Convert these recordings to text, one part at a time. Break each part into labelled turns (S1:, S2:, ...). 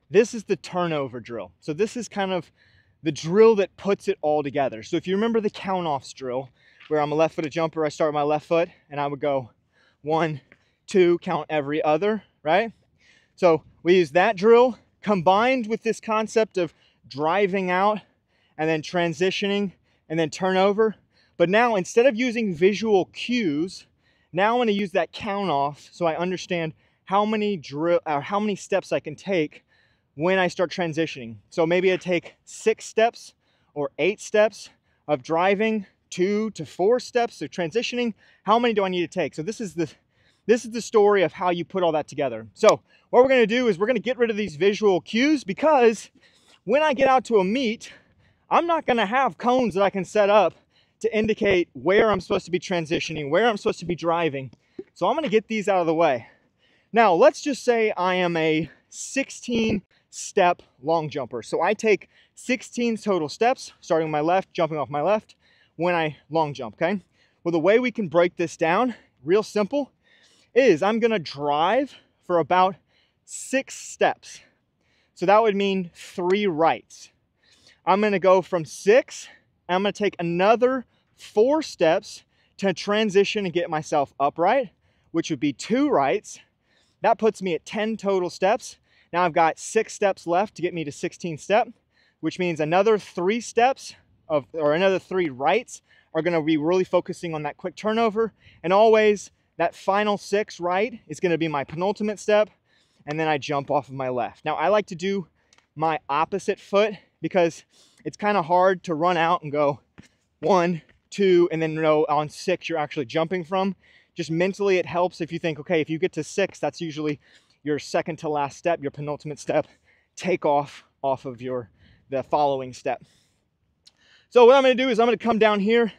S1: This is the turnover drill. So this is kind of the drill that puts it all together. So if you remember the count-offs drill, where I'm a left-footed jumper, I start with my left foot, and I would go 1, 2, count every other, right? So we use that drill combined with this concept of driving out and then transitioning and then turnover. But now instead of using visual cues, now I'm going to use that count off so I understand how many steps I can take when I start transitioning. So maybe I take 6 steps or 8 steps of driving, 2 to 4 steps of transitioning. How many do I need to take? So this is the story of how you put all that together. So what we're going to do is we're going to get rid of these visual cues, because when I get out to a meet, I'm not going to have cones that I can set up to indicate where I'm supposed to be transitioning, where I'm supposed to be driving. So I'm going to get these out of the way. Now, let's just say I am a 16-step long jumper. So I take 16 total steps, starting with my left, jumping off my left, when I long jump, okay? Well, the way we can break this down, real simple, is I'm going to drive for about 6 steps. So that would mean 3 rights. I'm going to go from 6, and I'm going to take another 4 steps to transition and get myself upright, which would be 2 rights. That puts me at 10 total steps. Now I've got 6 steps left to get me to 16 step, which means another 3 steps or another 3 rights are going to be really focusing on that quick turnover. And always that final 6 right is going to be my penultimate step, and then I jump off of my left. Now I like to do my opposite foot because it's kind of hard to run out and go 1, 2, and then know on 6 you're actually jumping from. Just mentally it helps if you think, okay, if you get to 6, that's usually your second to last step, your penultimate step. Take off of the following step. So what I'm going to do is I'm going to come down here,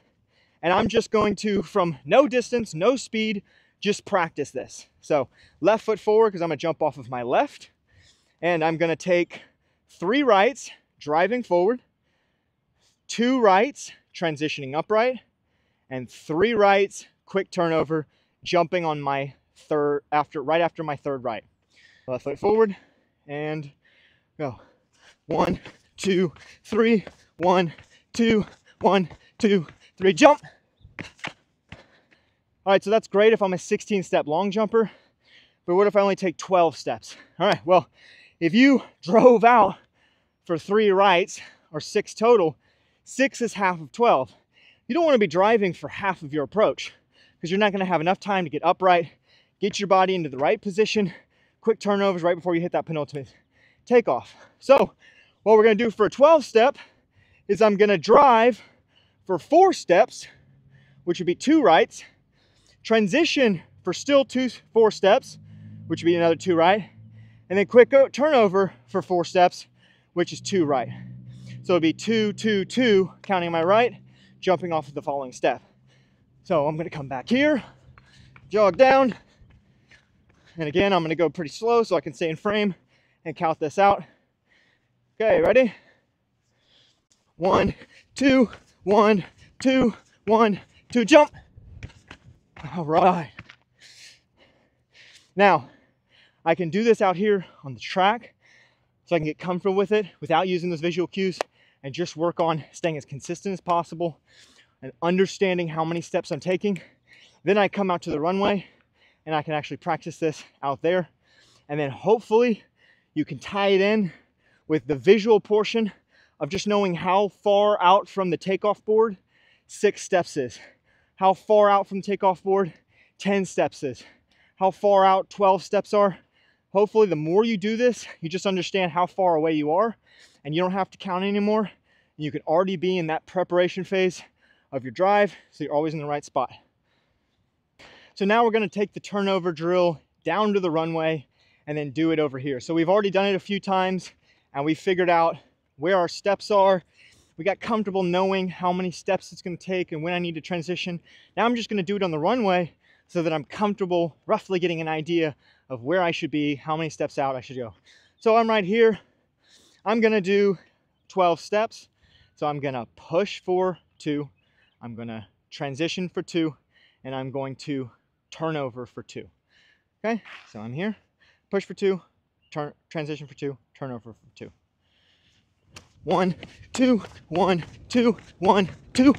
S1: and I'm just going to, from no distance, no speed, just practice this. So left foot forward, because I'm going to jump off of my left, and I'm going to take 3 rights, driving forward, 2 rights, transitioning upright, and 3 rights, quick turnover, jumping on my right after my 3rd right. Left foot forward, and go. 1, 2, 3, 1, 2, 1, 2, 3, jump. All right, so that's great if I'm a 16-step long jumper, but what if I only take 12 steps? All right, well, if you drove out for 3 rights, or 6 total, 6 is half of 12. You don't want to be driving for half of your approach, because you're not going to have enough time to get upright, get your body into the right position, quick turnovers right before you hit that penultimate takeoff. So what we're going to do for a 12-step is I'm going to drive for 4 steps, which would be 2 rights, transition for still 4 steps, which would be another 2 right, and then quick turnover for 4 steps, which is 2 right. So it'd be 2, 2, 2, counting my right, jumping off of the following step. So I'm going to come back here, jog down, and again I'm going to go pretty slow so I can stay in frame and count this out. Okay, ready? 1, 2, 1, 2, 1, 2, jump. All right. Now, I can do this out here on the track so I can get comfortable with it without using those visual cues and just work on staying as consistent as possible and understanding how many steps I'm taking. Then I come out to the runway and I can actually practice this out there. And then hopefully you can tie it in with the visual portion of just knowing how far out from the takeoff board 6 steps is, how far out from the takeoff board 10 steps is, how far out 12 steps are. Hopefully the more you do this, you just understand how far away you are and you don't have to count anymore. You can already be in that preparation phase of your drive, so you're always in the right spot. So now we're going to take the turnover drill down to the runway and then do it over here. So we've already done it a few times and we figured out where our steps are. We got comfortable knowing how many steps it's going to take and when I need to transition. Now I'm just going to do it on the runway so that I'm comfortable roughly getting an idea of where I should be, how many steps out I should go. So I'm right here. I'm going to do 12 steps. So I'm going to push for 2. I'm going to transition for 2. And I'm going to turn over for 2. Okay, so I'm here. Push for 2. turn, transition for 2, turnover for 2. 1, 2, 1, 2, 1, 2.